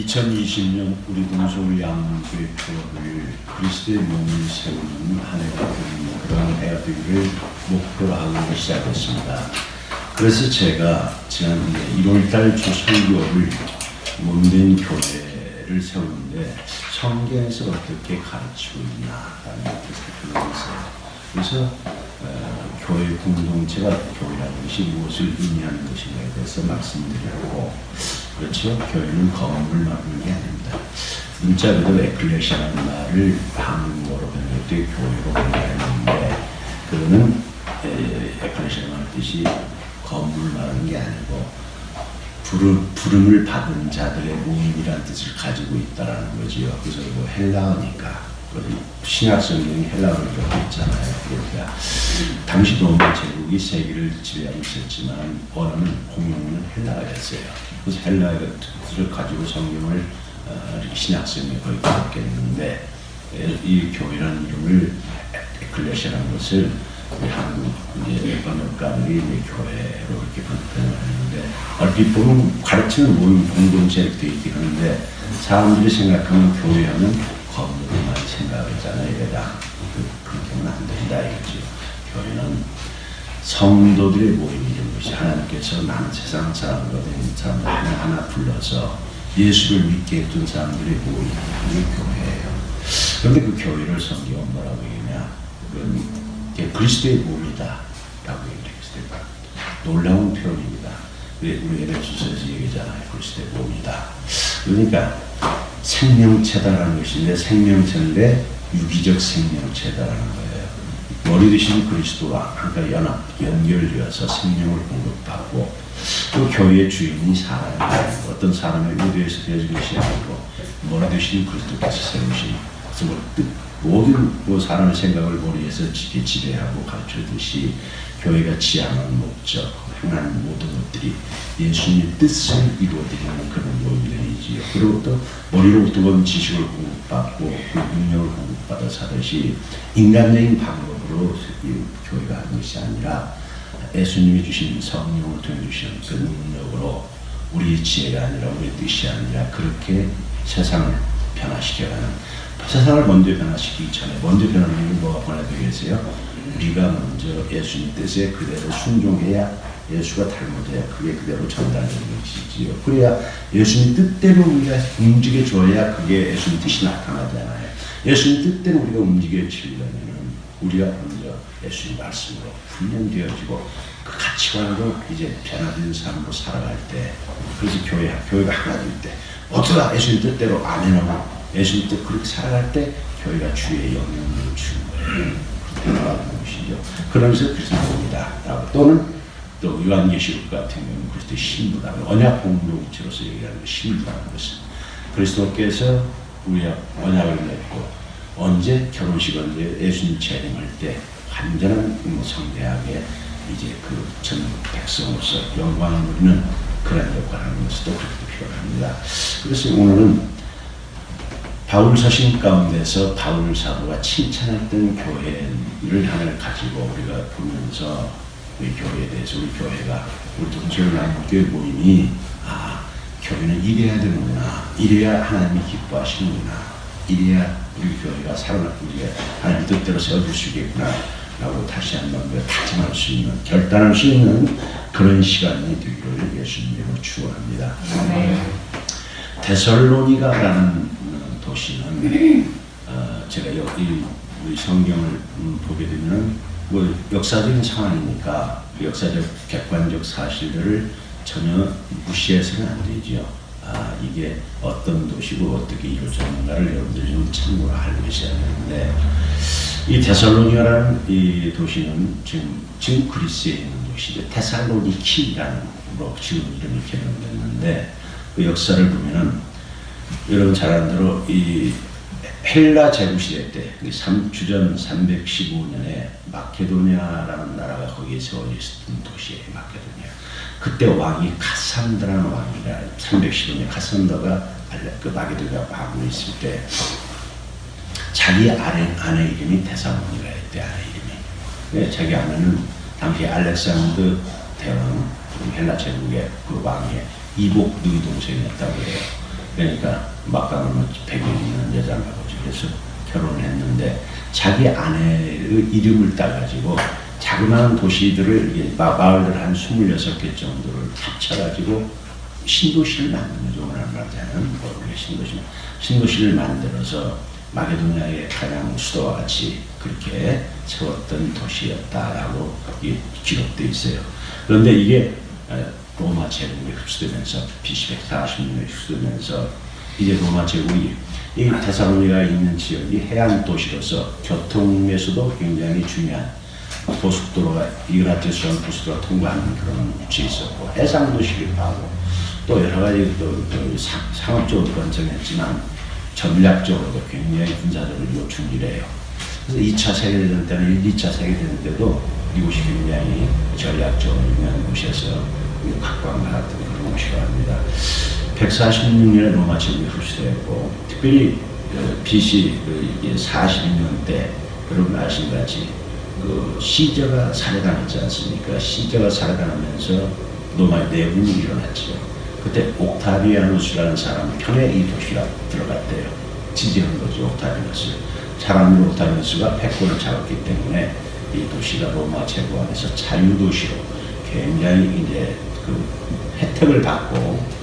2020년 우리 동서울 양교회 표를 그리스도의 몸을 세우는 한 해가 되는 그런 해가 되기를 목표로 하고 시작했습니다. 그래서 제가 지난 1월달 주선교를 몸된 교회를 세우는데 성경에서 어떻게 가르치고 있나라는 것을 살펴보았어요. 그래서 교회 공동체가 교회라는 것이 무엇을 의미하는 것인가에 대해서 말씀드렸고, 그렇죠. 교회는 건물을 말하는 게 아닙니다. 문자 그대로 에클레시아라는 말을 한국어로 번역돼 교회로 번역했는데, 그거는 에클레시아라는 뜻이 건물을 말하는 게 아니고 부름을 받은 자들의 모임이라는 뜻을 가지고 있다라는 거지요. 그래서 뭐 헬라어니까 신약 성경이 헬라어로 되어 있잖아요. 그러니까 당시 로마 제국이 세계를 지배하고 있었지만 언어는 공용어는 헬라어였어요. 그래서 헬라어의 뜻을 가지고 성경을 신약 성경에 거의 기록했는데, 이 교회라는 이름을 에클레시아라는 것을 한국 번역가들이 교회로 이렇게 번역했는데, 얼핏 보면 가르치는 모임 공동체 이렇게 되어 있긴 하는데, 사람들이 생각하면 교회하면 건물만 생각하잖아요. 그렇게 하면 안 된다 이거죠. 교회는 성도들의 모임이라는 것이, 하나님께서 나는 세상 사람으로 된 사람들 하나 불러서 예수를 믿게 해둔 사람들의 모임이 교회예요. 그런데 그 교회를 성경은 뭐라고 얘기하냐, 그리스도의 몸이다 라고 얘기했어요. 놀라운 표현입니다. 우리 에베소서에서 얘기하잖아요. 그리스도의 몸이다. 그러니까 생명체다라는 것인데, 생명체인데 유기적 생명체다라는 거예요. 머리 되신 그리스도와 그러니까 연결되어서 생명을 공급하고, 또 교회의 주인이 사람이고, 어떤 사람의 의도에서 되어진 것이 아니고 머리 되신 그리스도께서 세우신, 모든 사람의 생각을 머리에서 지배하고 가르쳐듯이 교회가 지향하는 목적, 행하는 모든 것들이 예수님의 뜻을 이루어드리는 그런 모임들이지요. 그리고 또 머리로부터 온 지식을 공급받고 그 능력을 공급받아서 하듯이 인간적인 방법으로 이 교회가 하는 것이 아니라 예수님이 주신 성령을 통해 주시는 그 능력으로, 우리의 지혜가 아니라 우리의 뜻이 아니라 그렇게 세상을 변화시켜가는, 세상을 먼저 변화시키기 전에 먼저 변하는 게 뭐가 변화되겠어요? 우리가 먼저 예수님 뜻에 그대로 순종해야, 예수가 닮아져야 그게 그대로 전달되는 것이지요. 그래야 예수님 뜻대로 우리가 움직여줘야 그게 예수님 뜻이 나타나잖아요. 예수님 뜻대로 우리가 움직여지려면 우리가 먼저 예수님 말씀으로 훈련되어지고 그 가치관으로 이제 변화된 삶으로 살아갈 때, 그래서 교회가 하나 될 때 어쩌다 예수님 뜻대로 아멘하고 예수님 뜻 그렇게 살아갈 때 교회가 주의 영향력을 주는 거예요. 그렇게 나가는 것이죠. 그러면서 그리스도입니다. 또는 또 요한계시록 같은 경우는 그리스도의 신부다. 언약 공동체로서 얘기하는 신부라는 것은 그리스도께서 우리와 언약을 맺고, 언제 결혼식 언제 예수님 재림할 때 완전한 성대하게 이제 그 전 백성으로서 영광을 누리는 그런 역할을 하는 것도 그렇게 필요합니다. 그래서 오늘은 바울 서신 가운데서 바울 사도가 칭찬했던 교회를 하나를 가지고 우리가 보면서 우리 교회에 대해서, 우리 교회가, 우리 동서울 양교회 모임이, 교회는 이래야 되는구나, 이래야 하나님이 기뻐하시는구나, 이래야 우리 교회가 살아나고 우리가 하나님 뜻대로 세워줄 수 있겠구나 라고 다시 한번 다짐할 수 있는, 결단할 수 있는 그런 시간이 되기를 예수님으로 축원합니다. 데살로니가라는 도시는 제가 여기 우리 성경을 보게 되면 역사적인 상황이니까 그 역사적 객관적 사실들을 전혀 무시해서는 안 되죠. 이게 어떤 도시고 어떻게 이루어졌는가를 여러분들이 좀 참고를 할 것이어야 되는데, 이 데살로니가라는 이 도시는 지금 그리스에 있는 도시죠. 테살로니키라는 지금 이름이 개명됐는데, 그 역사를 보면은 여러분 잘 아는 대로 이 헬라 제국시대 때 주전 315년에 마케도니아라는 나라가 거기에 세워져 있었던 도시예요. 마케도니아. 그때 왕이 카산드라는 왕이라, 315년 카산드가 그 마케도니아 왕으로 있을 때 자기 아내 이름이 데살로니가였대. 아내 이름이. 자기 아내는 당시 알렉산더 대왕, 헬라 제국의 그 왕의 이복 누이 동생이었다고 해요. 그러니까 막강한 100여 있는 여자하고 그래서 결혼을 했는데 자기 아내의 이름을 따가지고 자그마한 도시들을 마을들 한 26개 정도를 합쳐가지고 신도시를 만든 거죠. 오늘 말하자면 신도시를 만들어서 마게도냐의 가장 수도와 같이 그렇게 세웠던 도시였다라고 기록되어 있어요. 그런데 이게 로마 제국에 흡수되면서 BC 140년에 흡수되면서 이제 로마 제국이 이 데살로니가 있는 지역이 해안 도시로서 교통에서도 굉장히 중요한 고속도로가 이그라티스라는 고속도로가 통과하는 그런 위치에 있었고 해상 도시기도 하고 또 여러 가지 또 상업적으로 번성했지만 전략적으로도 굉장히 군사적으로 요충지래요. 그래서 2차 세계대전 때는 1, 2차 세계대전 때도 이곳이 굉장히 전략적으로 유명한 곳이어서 각광을 받았던 그런 곳이라고 합니다. 146년에 로마 제국이 흡수되었고 특별히 BC 42년 때 여러분 아시는 것 같이 그 시저가 살해당했지 않습니까? 시저가 살해당하면서 로마의 내분이 일어났죠. 그때 옥타비아누스라는 사람 편에 이 도시가 들어갔대요. 지지한 거죠. 옥타비아누스. 사람으로 옥타비아누스가 패권을 잡았기 때문에 이 도시가 로마 제국 안에서 자유도시로 굉장히 이제 그 혜택을 받고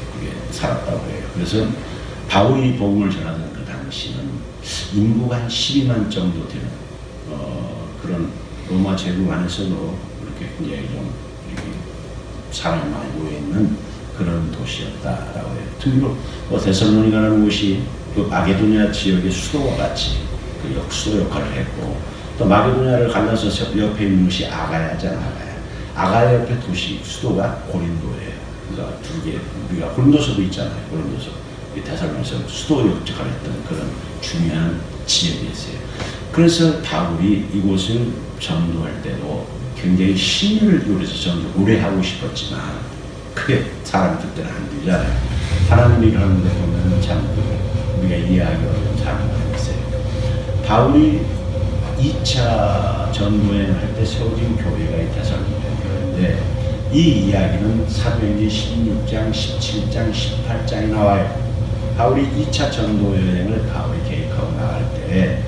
살았다고 해요. 그래서 바울이 복음을 전하던 그 당시는 인구가 한 12만 정도 되는 그런 로마 제국 안에서도 그렇게 굉장히 좀 사람이 많이 모여있는 그런 도시였다라고 해요. 특히로 데살로니가라는 곳이 그 마게도냐 지역의 수도와 같이 그 수도 역할을 했고 또 마게도냐를 갈라서 옆에 있는 곳이 아가야잖아요. 아가야 옆에 도시 수도가 고린도예요. 그러니까 두 개, 우리가 고린도서도 있잖아요. 고린도서. 데살로니가에서 수도 역할을 했던 그런 중요한 지역이 있어요. 그래서 바울이 이곳을 전도할 때도 굉장히 신을 요리해서 전도 오래 하고 싶었지만 그게 사람 뜻대로 안 되잖아요. 하나님이 하는 데 보면 참 우리가 이해하기 어려운 사람이 있어요. 바울이 2차 전도여행을 할 때 세워진 교회가 이 데살로니가 교회인데 이 이야기는 사도행전 16장, 17장, 18장에 나와요. 바울이 2차 전도여행을 바울이 계획하고 나갈 때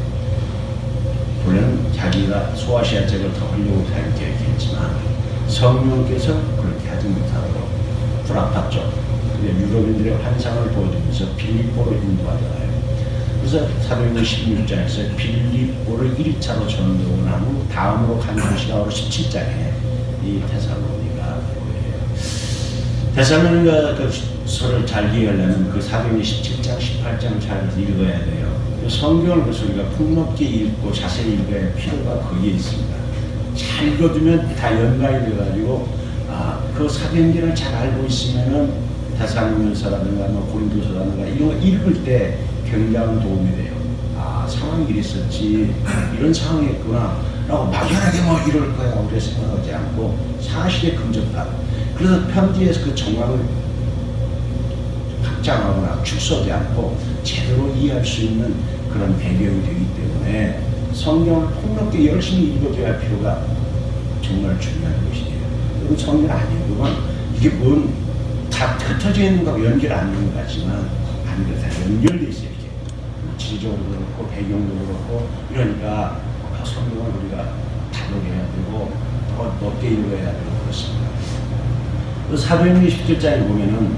본래는 자기가 소아시아 지역을 더 하려고 계획했지만 성령께서 그렇게 하지 못하도록 프라파 쪽 유럽인들의 환상을 보여주면서 빌립보로 인도하잖아요. 그래서 사도행전 16장에서 빌립보를 1차로 전도를 한 후 다음으로 간 도시가 바로 17장에 이 데살로니가 교회예요. 데살로니가 그 서를 잘 이해하려면 그 사도행전 17장, 18장 잘 읽어야 돼요. 성경을 그래서 우리가 폭넓게 읽고 자세히 읽어야 필요가 거기에 있습니다. 잘 읽어두면 다 연관이 돼가지고 그 사도행전을 잘 알고 있으면은 데살로니가서라든가 고린도서라든가 이런 거 읽을 때 굉장한 도움이 돼요. 상황이 이랬었지 이런 상황이었구나 라고 막연하게 뭐 이럴 거야 우리가 생각하지 않고 사실에 근접하고 그래서 편지에서 그 정황을 확장하거나 축소하지 않고 제대로 이해할 수 있는 그런 배경이 되기 때문에 성경을 폭넓게 열심히 읽어줘야 할 필요가 정말 중요한 것이에요. 그리고 성경 안 읽으면 이게 뭔 다 흩어져 있는 거하고 연결 안 되는 것 같지만 안 그래 다 연결돼 있어요. 이렇게 지적으로 그렇고 배경도 그렇고 이러니까 성경을 우리가 다독해야 되고 더 넓게 읽어야 되고 그렇습니다. 사도행전 17장에 보면은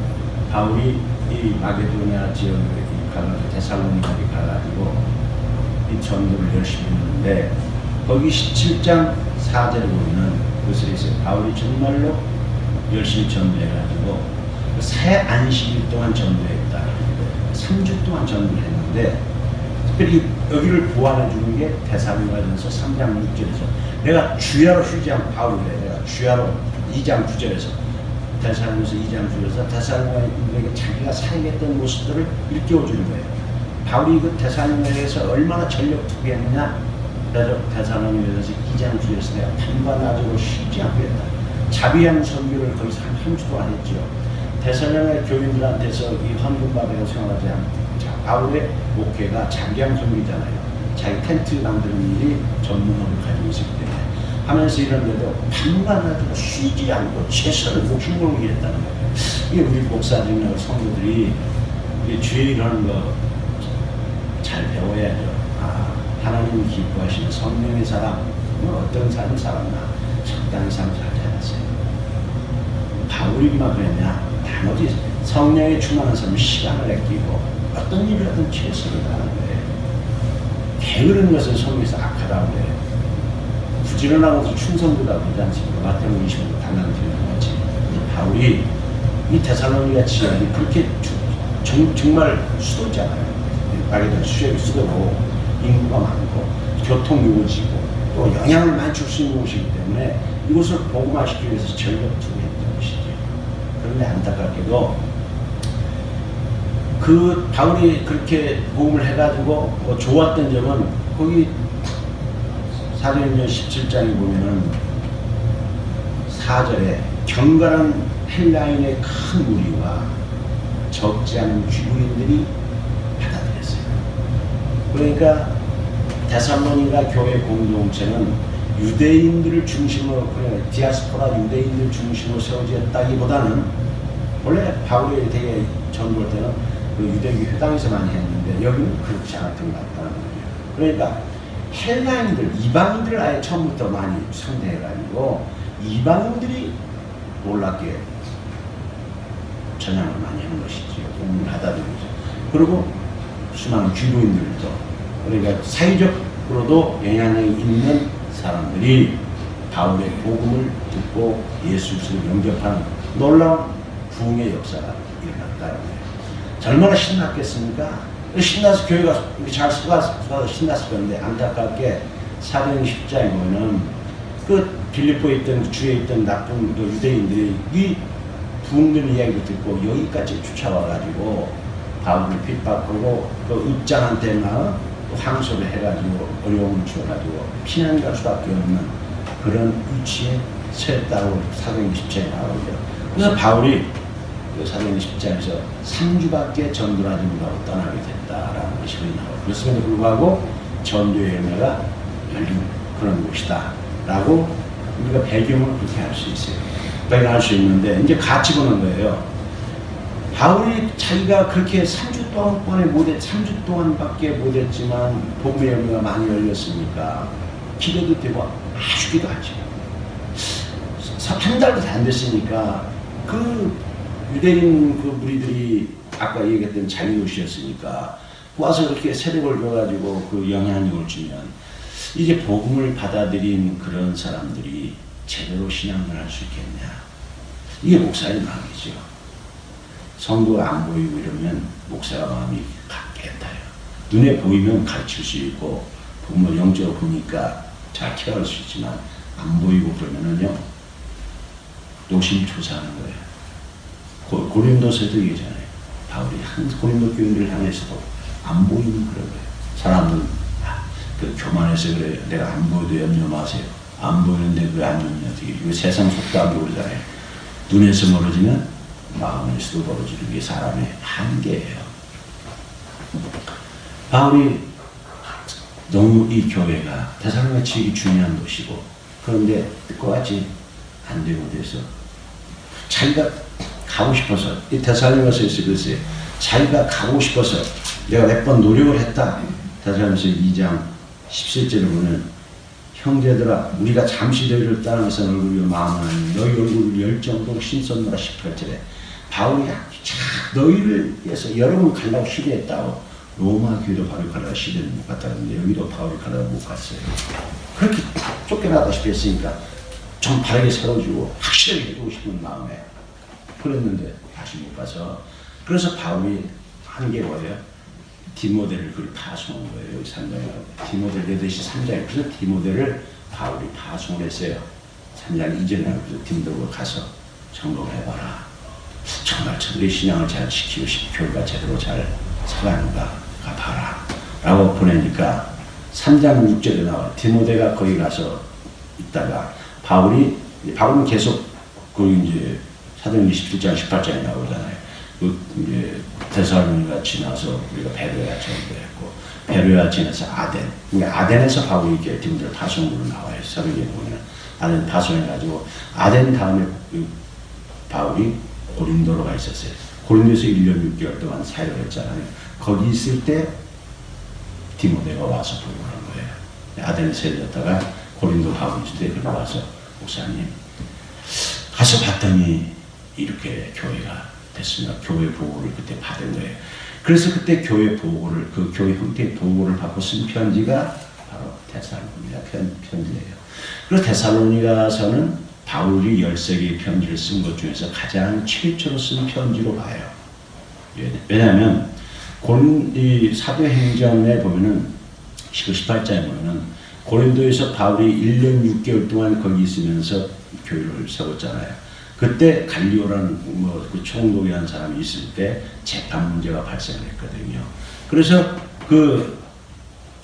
바울이 이 마게도냐 지역에 가가지고 데살로니가에 가가지고 이 전도를 열심히 했는데 거기 17장 4절에 보면은 그것을 있어요. 바울이 정말로 열심히 전도해가지고 새 안식일 동안 전도했다. 3주 동안 전도를 했는데 특별히 여기를 보완해 주는 게 데살로니가전서 3장 6절에서 내가 주야로 쉬지 않고 바울이 내가 주야로 2장 9절에서 데살로니가서 2장 9절에서 데살로니가에게 자기가 살겠던 모습들을 일깨워 주는 거예요. 바울이 그 데살로니가에서 얼마나 전력 투기했느냐 데살로니가에서 2장 9절에서 내가 밤과 낮으로 쉬지 않고 했다. 자비한 선교를 거기서 한 주 동안 했죠. 데살로니가 교인들한테서 이 헌금받아서 생활하지 않고 바울의 목회가 자기양 선교잖아요. 자기 텐트 만드는 일이 전문업을 가지고 있었기 때문에 하면서 이런데도 밤과 낮으로 쉬지 않고 최선을 목숨 걸고 일했다는 거예요. 이게 우리 목사들이나 성도들이 이 주의 일하는 거 잘 배워야죠. 아, 하나님 기뻐하시는 성령의 사람, 어떤 사람 살았나? 적당히 삶 잘 살았어요. 바울이만 그랬냐? 나머지 성령에 충만한 사람은 시간을 아끼고 어떤 일을 하든 최선을 다하는 거예요. 게으른 것은 성경에서 악하다고 그래요. 부지런한 것은 충성도라고 그러지 않습니까? 마태복음 25장 단단히 같이. 바울이 이 데살로니가 지역이 그렇게 정말 수도잖아요. 말하자면 수도로 인구가 많고 교통 요지고 또 영향을 많이 줄 수 있는 곳이기 때문에 이곳을 복음화시키기 위해서 전력투구했던 것이죠. 그런데 안타깝게도 그 바울이 그렇게 복음을 해가지고 뭐 좋았던 점은 거기 사도행전 17장에 보면은 4절에 경건한 헬라인의 큰 무리와 적지 않은 귀부인들이 받아들였어요. 그러니까 데살로니가 교회 공동체는 유대인들을 중심으로, 그래 디아스포라 유대인들 중심으로 세워졌다기보다는 원래 바울이 되게 전볼 때는 그 유대교 회당에서 많이 했는데 여기는 그렇지 않았던 것 같다는 거예요. 그러니까 헬라인들, 이방인들을 아예 처음부터 많이 상대해가지고 이방인들이 놀랍게 전향을 많이 한 것이지요. 복음을 받아들이죠. 그리고 수많은 귀부인들도, 그러니까 사회적으로도 영향력이 있는 사람들이 바울의 복음을 듣고 예수 그리스도를 영접하는 놀라운 부흥의 역사가 일어났다는 거예요. 얼마나 신났겠습니까? 신나서 교회가 잘 쏟아서 신났을 건데 안타깝게 사도행 10장에 보면은 그 빌립보에 있던 주에 있던 나쁜 그 유대인들이 이 부흥된 이야기를 듣고 여기까지 쫓아와가지고 바울을 핍박하고 그 입장한테나 항소를 해가지고 어려움을 줘가지고 피난 갈 수밖에 없는 그런 위치에 처했다고 사도행 10장에 나오죠. 그래서 바울이 그 사도행 10장에서 3주밖에 전도를 하지 못하고 떠나게 됐다라는 것이 나와요. 그렇음에도 불구하고 전도의 열매가 열린 그런 곳이다 라고 우리가 배경을 그렇게 할 수 있어요. 발견할 수 있는데 이제 같이 보는 거예요. 바울이 자기가 그렇게 3주 동안밖에 못했지만 복음의 열매가 많이 열렸으니까 기대도 되고 아주 기도하지. 한 달도 안 됐으니까 그 유대인 그 무리들이 아까 얘기했던 자기 도시였으니까 와서 그렇게 세력을 줘가지고 그 영향력을 주면 이제 복음을 받아들인 그런 사람들이 제대로 신앙을 할 수 있겠냐. 이게 목사의 마음이죠. 성도가 안 보이고 이러면 목사가 마음이 깨타요. 눈에 보이면 가르칠 수 있고 복음을 영적으로 보니까 잘 케어할 수 있지만 안 보이고 그러면은요 노심초사하는 거예요. 고린도서에도 얘기잖아요. 바울이 한 고린도 교인들을 향해서도 안 보이는 그런 거예요. 사람은 그 교만해서 그래. 내가 안 보여도 염려 마세요. 안 보이는데 왜 안 염려? 이거 세상 속담이 그러잖아요. 눈에서 멀어지면 마음에서도 멀어지는 게 사람의 한계예요. 바울이 너무 이 교회가 데살로니가 지역이 중요한 도시고 그런데 그와 같이 안 되고 돼서 자기가 가고 싶어서 이 데살로니가서에서 글쎄 자기가 가고 싶어서 내가 몇 번 노력을 했다. 데살로니가서 2장 17절을 보면 형제들아 우리가 잠시 너희를 따라서 얼굴로 마음은 너희 얼굴을 열 정도로 신선노라 18절에 바울이 너희를 위해서 여러분 가려고 시대했다고 로마 교회도 바울이 가려고 시대를 못 갔다는데 여기도 바울이 가려고 못 갔어요. 그렇게 쫓겨나다시피 했으니까 좀 바르게 세워주고 확실하게 해주고 싶은 마음에 그랬는데 다시 못 가서 그래서 바울이 한 게 뭐예요? 디모데를 그리 파송한 거예요. 여기 3장에 디모데 레드시 3장에 그래서 디모데를 바울이 파송을 했어요. 3장 이전에 그래서 디모데로 가서 점검을 해봐라. 정말 저들의 신앙을 잘 지키고 교회가 제대로 잘 살아가는가 봐라 라고 보내니까 3장 6절에 나와 디모데가 거기 가서 있다가 바울은 계속 거기 이제 사도행전 17장 18장에 나오잖아요. 그 이제 데살로니가 지나서 우리가 베로야 전도했고 베로야 지나서 아덴. 그러니까 아덴에서 바울이 이렇게 디모데를 파송으로 나와요. 사도행전에 보면 아덴 파송해가지고 아덴 다음에 바울이 고린도로 가 있었어요. 고린도에서 1년 6개월 동안 사역을 했잖아요. 거기 있을 때 디모데가 와서 보고를 한 거예요. 아덴에서 살렸다가 고린도 가고 있을 때 그리 와서 목사님 가서 봤더니 이렇게 교회가 됐습니다. 교회 보고를 그때 받은 거예요. 그래서 그때 교회 보고를 그 교회 형태의 보고를 받고 쓴 편지가 바로 데살로니가 편지예요. 그리고 데살로니가서는 바울이 13개의 편지를 쓴 것 중에서 가장 최초로 쓴 편지로 봐요. 왜냐하면 이 사도행전에 보면은 18장에 보면은 고린도에서 바울이 1년 6개월 동안 거기 있으면서 교회를 세웠잖아요. 그때 갈리오라는 그 총독이라는 사람이 있을 때 재판 문제가 발생했거든요. 그래서 그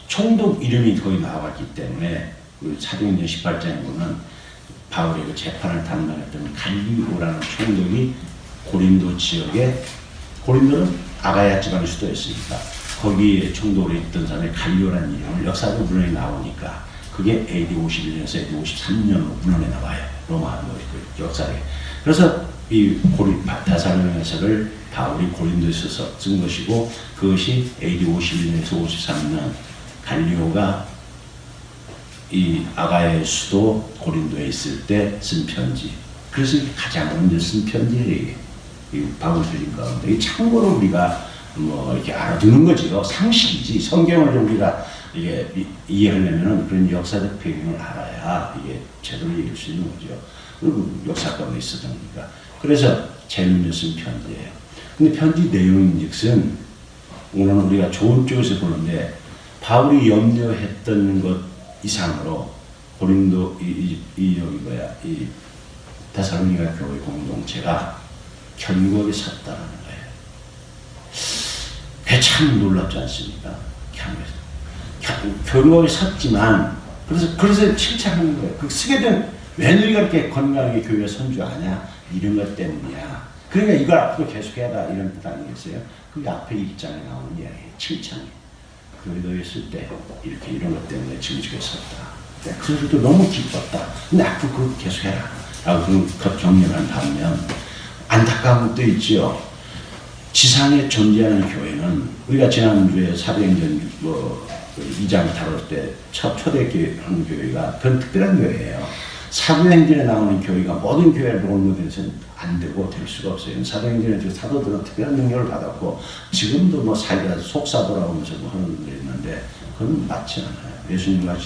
총독 이름이 거기 나왔기 때문에 그 사도행전 18장에 보면 바울의 그 재판을 담당했던 갈리오라는 총독이 고린도 지역에, 고린도는 아가야 지방의 수도였으니까 거기에 총독으로 있던 사람이 갈리오라는 이름을 역사적 문헌에 나오니까 그게 AD 51년에서 AD 53년으로 문헌에 나와요. 로마 그 역사에. 그래서 이 데살로니가서를 바울이 고린도에서 쓴 것이고 그것이 AD 51년에서 53년 갈리오가 이 아가야의 수도 고린도에 있을 때 쓴 편지. 그래서 가장 먼저 쓴 편지예요. 이 바울 편지 가운데. 이 참고로 우리가 뭐 이렇게 알아두는 거지요. 상식이지. 성경을 우리가 이게 이해하려면은 그런 역사적 배경을 알아야 이게 제대로 이해할 수 있는 거죠. 그리고 역사 가운데 있었던 거니까. 그래서 제일 먼저 쓴 편지예요. 근데 편지 내용인즉슨 오늘은 우리가 좋은 쪽에서 보는데 바울이 염려했던 것 이상으로 고린도 이 데살로니가 교회 공동체가 견고하게 섰다는 거예요. 그게 참 놀랍지 않습니까? 견고하게 섰지만 그래서 칭찬하는 거예요. 그 쓰게 된 왜 너희가 이렇게 건강하게 교회 선주하냐? 이런 것 때문이야. 그러니까 이걸 앞으로 계속해라 이런 뜻 아니겠어요? 그게 앞에 입장에 나오는 이야기예요. 칭찬이. 교회도에 있을 때 이렇게 이런 것 때문에 증직에 섰다. 그래서 또 너무 기뻤다. 근데 앞으로 그걸 계속해라. 라고 그 격려를 하면 안타까운 것도 있지요. 지상에 존재하는 교회는 우리가 지난주에 사도행전 2장 다룰 때 초대교회 하는 교회가 그건 특별한 교회예요. 사도행전에 나오는 교회가 모든 교회를 롤모델에서는 안 되고 될 수가 없어요. 사도행전에 사도들은 특별한 능력을 받았고 지금도 뭐 사이가 속사도라고 하면서 뭐 하는 분들이 있는데 그건 맞지 않아요. 예수님과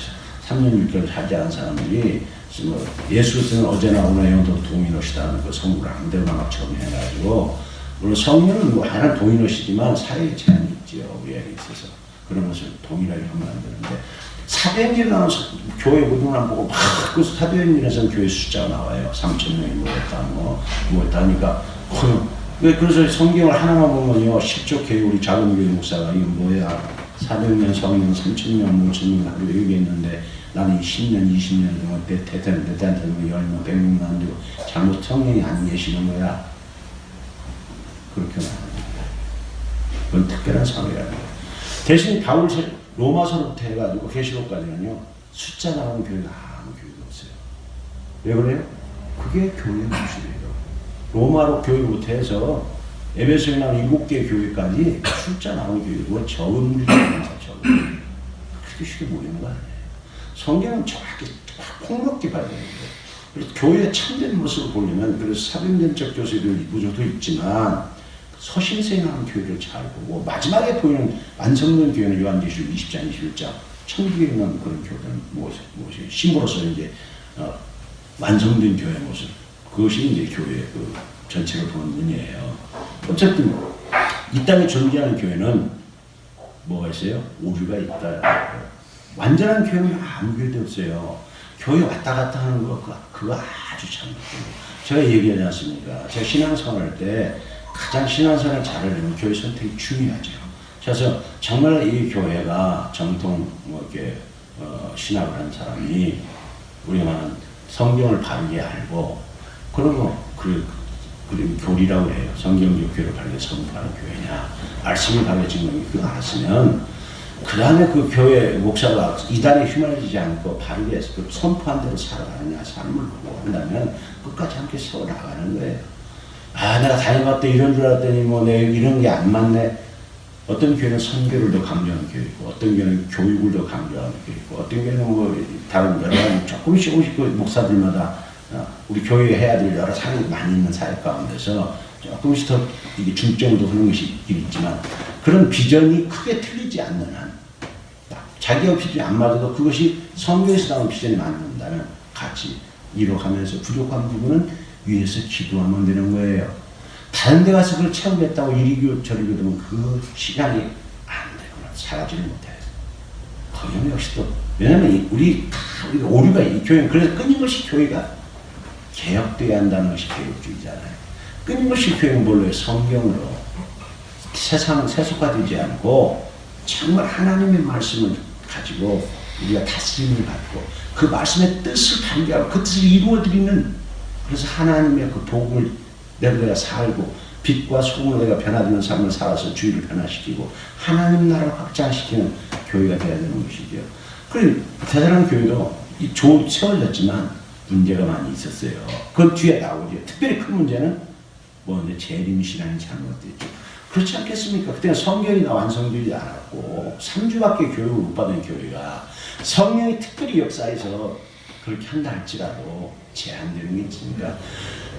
3년 6개월 살지 않은 사람들이 뭐 예수는 어제나 오늘 영도 동일하시다는 그 성부를 안 되고 막 처음 해가지고 물론 성령은 뭐 하나는 동일하시지만 사회에 제한이 있지요. 우리에게 있어서 그런 것을 동일하게 하면 안 되는데 사도행전에 나오는 교회 구조를 안 보고 막 그 사도행전에서는 교회 숫자가 나와요. 3,000명이 모였다 하니까 그래서 성경을 하나만 보면요 10조 교회 우리 작은 교회 목사가 이거 뭐야 400명 성령 3,000명 5,000명 하루 얘기했는데 나는 10년 20년 동안 대단한테 10명 100명 안 되고 잘못 성령이 안 계시는 거야. 그렇게 말하는 거예요. 그건 특별한 사회라는 거예요. 대신 바울 로마서부터 해가지고 계시록까지는요 숫자 나오는 교회가 아무 교회도 없어요. 왜 그래요? 그게 교회의 모습이에요. 로마로 교회부터 해서 에베소에 나오는 7개 교회까지 숫자 나오는 교회고 적은 물질입니다. 적은. 그렇게 쉽게 모이는 거 아니에요. 성경은 정확히 폭넓게 봐야 되는데 그래서 교회의 참된 모습을 보려면 그래서 사도행전적 교세도 구조도 있지만 서신서에 나오는 교회를 잘 보고 마지막에 보이는 완성된 교회는 요한계시록 20장 21장 천국에 있는 그런 교회는 무엇이 신부로서 이제 완성된 교회의 모습 그것이 이제 교회의 그 전체를 보는 눈이에요. 어쨌든 이 땅에 존재하는 교회는 뭐가 있어요? 오류가 있다. 완전한 교회는 아무 교회도 없어요. 교회 왔다 갔다 하는 거 그거 아주 잘못돼요. 제가 얘기하지 않습니까? 제가 신앙생활 할 때 가장 신앙생활을 잘하려면 교회 선택이 중요하죠. 그래서 정말 이 교회가 정통 이렇게 신학을 한 사람이 우리가 성경을 바르게 알고 그러면 그 교리라고 해요. 성경적 교회를 바르게 선포하는 교회냐, 말씀을 바르게 증명이 그거 알았으면 그 다음에 그 교회 목사가 이단에 휘말리지 않고 바르게 그 선포한 대로 살아가느냐 삶을 보고 한다면 끝까지 함께 세워나가는 거예요. 내가 다녀봤다 이런 줄 알았더니 뭐 내 이런 게 안 맞네. 어떤 교회는 선교를 더 강조하는 교회고, 어떤 교회는 교육을 더 강조하는 교회고, 어떤 교회는 뭐 다른 여러 가지 조금씩 그 목사들마다 우리 교회에 해야 될 여러 사역이 많이 있는 사역 가운데서 조금씩 더 이게 중점을 두는 것이 있지만, 그런 비전이 크게 틀리지 않는 한, 자기가 비전이 안 맞아도 그것이 성경에서 나온 비전이 맞는다면 같이 이뤄가면서 부족한 부분은 위에서 기도하면 되는 거예요. 다른 데 가서 그걸 채우겠다고 이리교 저리교 되면 그 시간이 안 되거나 사라지를 못해요. 거기는 역시 또, 왜냐면 우리 오류가 이 교회는, 그래서 끊임없이 교회가 개혁돼야 한다는 것이 개혁주의잖아요. 끊임없이 교회는 뭘로 해요? 성경으로 세상 세속화되지 않고 정말 하나님의 말씀을 가지고 우리가 다스림을 받고 그 말씀의 뜻을 발견하고 그 뜻을 이루어드리는, 그래서 하나님의 그 복음을 내가 살고 빛과 소금으로 내가 변화되는 삶을 살아서 주의를 변화시키고 하나님 나라를 확장시키는 교회가 되어야 되는 것이죠. 그리고 대단한 교회도 세워졌지만 문제가 많이 있었어요. 그 뒤에 나오죠. 특별히 큰 문제는 이제 재림 신앙이 잘못됐죠. 그렇지 않겠습니까? 그때는 성경이 다 완성되지 않았고 3주밖에 교육을 못 받은 교회가 성령이 특별히 역사에서 그렇게 한다 할지라도 제한되는 게 있으니까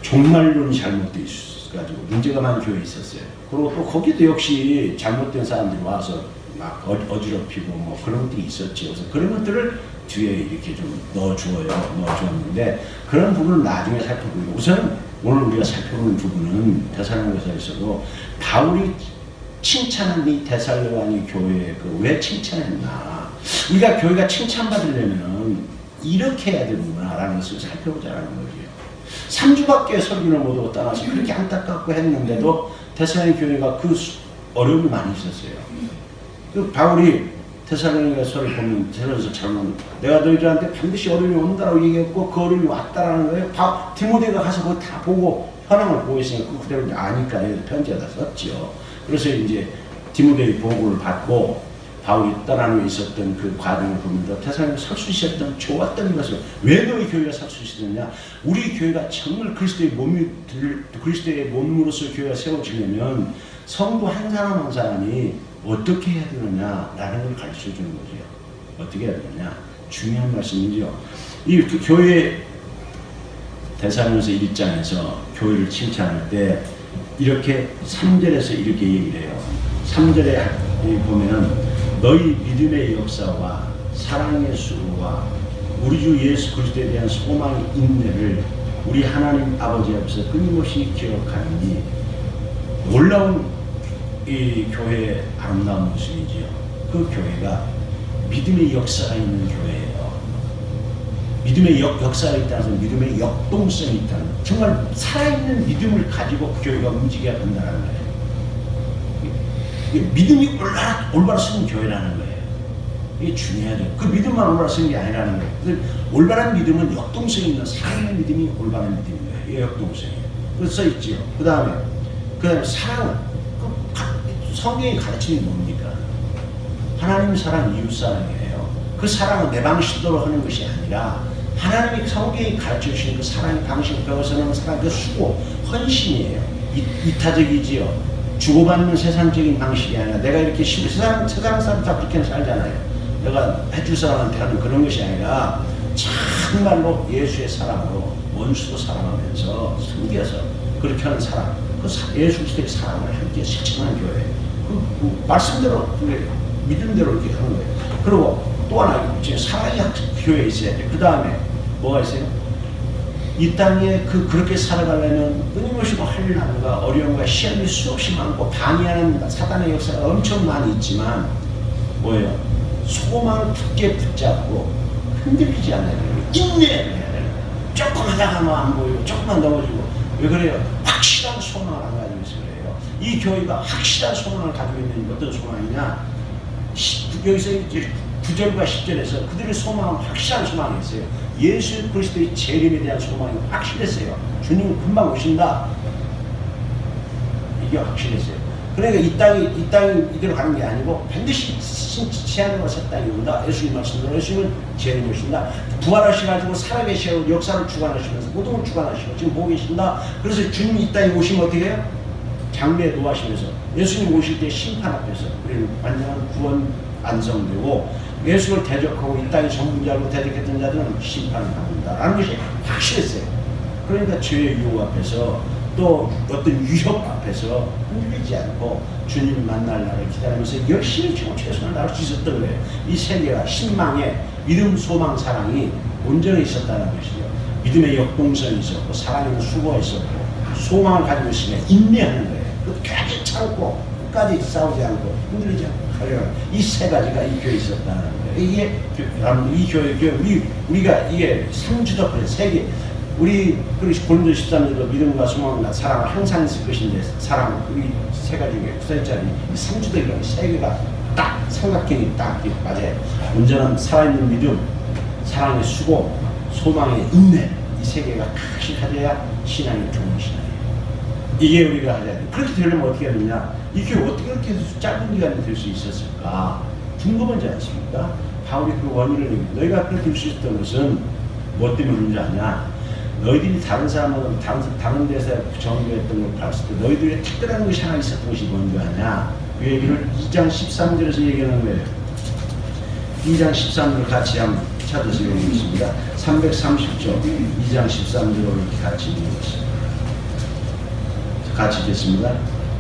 종말론이 잘못되어 있어가지고 문제가 많은 교회에 있었어요. 그리고 또 거기도 역시 잘못된 사람들이 와서 막 어지럽히고 뭐 그런 것들이 있었죠. 그래서 그런 것들을 뒤에 이렇게 좀 넣어주었는데 그런 부분은 나중에 살펴보고, 우선 오늘 우리가 살펴보는 부분은 데살로니가서에서도 바울이 칭찬한 이 데살로니 교회에 왜 칭찬했나, 우리가 교회가 칭찬받으려면 이렇게 해야 되는구나라는 것을 살펴보자라는 거죠. 3주밖에 설교를 못하고 떠나서 그렇게 안타깝고 했는데도 데살로니 교회가 그 어려움이 많이 있었어요. 그 바울이 데살로니가서를 보면 데살로니가서 잘못, 내가 너희들한테 반드시 어려움이 온다라고 얘기했고 그 어려움이 왔다라는 거예요. 디모데가 가서 그거 다 보고 현황을 보고 있으니까 그대로 아니까 편지에다 썼죠. 그래서 이제 디모데의 보고를 받고 바울이 떠나는 데 있었던 그 과정을 보면서 데살로니가 설 수 있었던 좋았던 것을, 왜 너희 교회가 설 수 있었느냐, 우리 교회가 정말 그리스도의 몸으로서 교회가 세워지려면 성도 한 사람 한 사람이 어떻게 해야 되느냐라는 걸 가르쳐 주는 거죠. 어떻게 해야 되느냐, 중요한 말씀이죠. 이 교회 데살로니가서 1장에서 교회를 칭찬할 때 이렇게 3절에서 이렇게 얘기를 해요. 3절에 보면 너희 믿음의 역사와 사랑의 수고와 우리 주 예수 그리스도에 대한 소망의 인내를 우리 하나님 아버지 앞에서 끊임없이 기억하니, 놀라운 이 교회의 아름다운 모습이지요. 그 교회가 믿음의 역사가 있는 교회예요. 믿음의 역사가 있다는 것은 믿음의 역동성이 있다는, 정말 살아있는 믿음을 가지고 그 교회가 움직여야 된다는 거예요. 믿음이 올바로 쓰는 교회라는 거예요. 이게 중요하죠. 그 믿음만 올바로 쓰는 게 아니라는 거예요. 올바른 믿음은 역동성이 있는 살아있는 믿음이 올바른 믿음인 거예요. 이게 역동성이에요. 그래서 써있지요. 그 다음에 사랑은, 성경이 가르치는 게 뭡니까? 하나님 사랑, 이웃 사랑이에요. 그 사랑은 내 방식대로 하는 것이 아니라 하나님이 성경이 가르쳐 주신 그 사랑의 방식을 배워서는 사랑, 그 수고, 헌신이에요. 이타적이지요. 주고받는 세상적인 방식이 아니라 내가 이렇게 세상 사람 다 그렇게 살잖아요. 내가 해줄 사람한테 하는 그런 것이 아니라 정말로 예수의 사랑으로 원수도 사랑하면서 섬겨서 그렇게 하는 사랑, 그 예수 그리스도의 사랑을 함께 실천하는 교회. 그 말씀대로, 믿음대로 이렇게 하는 거예요. 그리고 또 하나, 지금 사랑이 교회에 있어야 돼요. 그 다음에 뭐가 있어요? 이 땅에 그렇게 살아가려면 끊임없이 환난과 어려움과 시험이 수없이 많고 방해하는 사단의 역사가 엄청 많이 있지만 뭐예요? 소망을 굳게 붙잡고 흔들리지 않아요. 인내해야 돼요. 조금 하다가 뭐 안 보이고 조금만 넘어지고, 왜 그래요? 확실한 소망을 안 가지고 있어요. 그래요. 이 교회가 확실한 소망을 가지고 있는 어떤 소망이냐? 여기서 이제 9절과 10절에서 그들의 소망은 확실한 소망이 있어요. 예수 그리스도의 재림에 대한 소망이 확실했어요. 주님 금방 오신다. 이게 확실했어요. 그러니까 이 땅이 이대로 가는 게 아니고 반드시 시한으로 새 땅이 온다. 예수님 말씀대로 예수님은 죄를 오신다. 부활하셔가지고 살아계시고 역사를 주관하시면서 모든 걸 주관하시고 지금 보고 계신다. 그래서 주님 이 땅에 오시면 어떻게 해요? 장래에 노하시면서 예수님 오실 때 심판 앞에서 우리는 완전한 구원 안성되고 예수를 대적하고 이 땅에 전부 알고 대적했던 자들은 심판을 받는다라는 것이 확실했어요. 그러니까 죄의 유혹 앞에서 또 어떤 위협 앞에서 흔들리지 않고 주님 만날 날을 기다리면서 열심히 지금 최선을 다할 수 있었던 거예요. 이 세계가 신망에 믿음, 소망, 사랑이 온전히 있었다는 것이죠. 믿음의 역동성이 있었고 사랑의 수고가 있었고 소망을 가지고 있으면 인내하는 거예요. 끝까지 참고 끝까지 싸우지 않고 흔들리지 않고 하려는 이 세 가지가 이 교회에 있었다는 거예요. 이게 이 교회 우리가 이게 3주도 그래 세계 우리 고린도 13절도 믿음과 소망과 사랑은 항상 있을 것인데 사랑 우리 세 가지 중에 써있잖아요. 이 3주들이라는 세 개가 딱 삼각형이 딱 맞아요. 온전한 살아있는 믿음, 사랑의 수고, 소망의 인내 이 세 개가 같이 가져야 신앙이 좋은 신앙이에요. 이게 우리가 하자. 그렇게 되려면 어떻게 해야 되냐? 이게 어떻게 그렇게 짧은 기간이 될 수 있었을까? 궁금하지 않습니까? 바울이 그 원인을 얘기해. 너희가 그렇게 될 수 있었던 것은 뭐 때문에 그런지 아냐? 너희들이 다른 사람하고 다른 데서 정교했던 걸 봤을 때 너희들의 특별한 것이 하나 있었던 것이 뭔지 아냐? 그 얘기를 2장 13절에서 얘기하는 거예요. 2장 13절을 같이 한번 찾아서 읽겠습니다. 330조 2장 13절을 이렇게 같이 읽는 것입니다. 같이 읽겠습니다.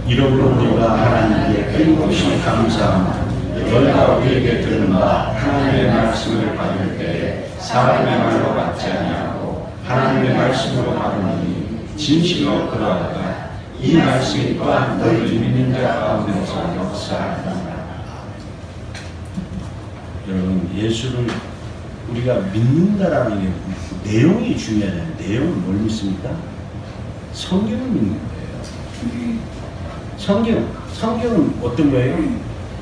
이러므로 우리가 하나님께 끊임없이 감사하며 너희가 우리에게 들은 바 하나님의 말씀을 받을 때에 사람의 말로 받지 아니하고 하나님의 말씀으로 받으니 진실로 그러하다. 이 말씀이 또한 너희 믿는 자 가운데서 역사하리라. 여러분 예수를 우리가 믿는다라는 게 내용이 중요하잖아요. 내용은 뭘 믿습니까? 성경을 믿는 거예요. 성경은 어떤 거예요?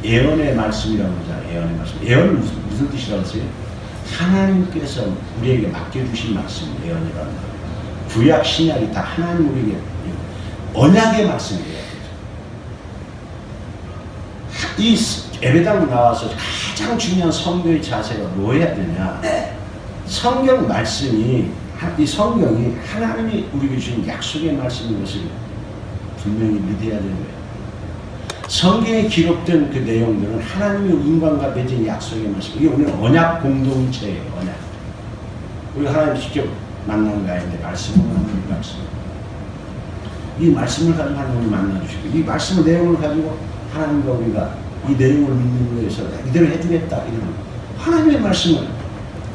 예언의 말씀이라고 하잖아요. 예언의 말씀. 예언은 무슨 뜻이라고 했어요? 하나님께서 우리에게 맡겨주신 말씀, 예언이라는 거예요. 구약, 신약이 다 하나님 우리에게 언약의 말씀이에요. 이 예배당 나와서 가장 중요한 성도의 자세가 뭐 해야 되냐? 성경 말씀이, 이 성경이 하나님이 우리에게 주신 약속의 말씀인 것을 분명히 믿어야 되는 거예요. 성경에 기록된 그 내용들은 하나님의 인간과 맺은 약속의 말씀. 이게 오늘 언약 공동체예요. 언약. 우리가 하나님 직접 만난 가운데 말씀을 만나는 말씀. 이 말씀을 가지고 하나님을 만나주시고 이 말씀의 내용을 가지고 하나님과 우리가 이 내용을 믿는 거에서 이대로 해주겠다. 이런 하나님의 말씀을.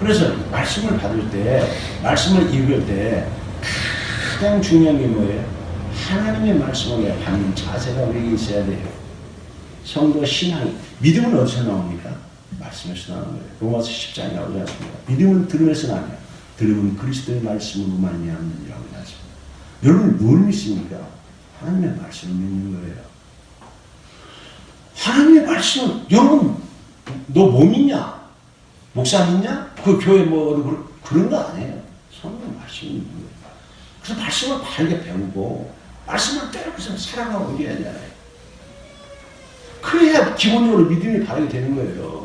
그래서 말씀을 받을 때, 말씀을 읽을 때 가장 중요한 게 뭐예요? 하나님의 말씀을 받는 자세가 우리에게 있어야 돼요. 성도 신앙이. 믿음은 어디서 나옵니까? 말씀에서 나오는 거예요. 로마서 10장에 나오지 않습니까? 믿음은 들음에서 나냐? 들음은 그리스도의 말씀으로 말미암느니라고 하십니다. 여러분 뭘 믿습니까? 하나님의 말씀을 믿는 거예요. 하나님의 말씀은 여러분 너 뭐 믿냐? 목사 믿냐? 그 교회 뭐 그런 거 아니에요. 성경 말씀을 믿는 거예요. 그래서 말씀을 바르게 배우고 말씀을 따라서 살아가고 이래야 되잖아요. 그래야 기본적으로 믿음이 바르게 되는 거예요.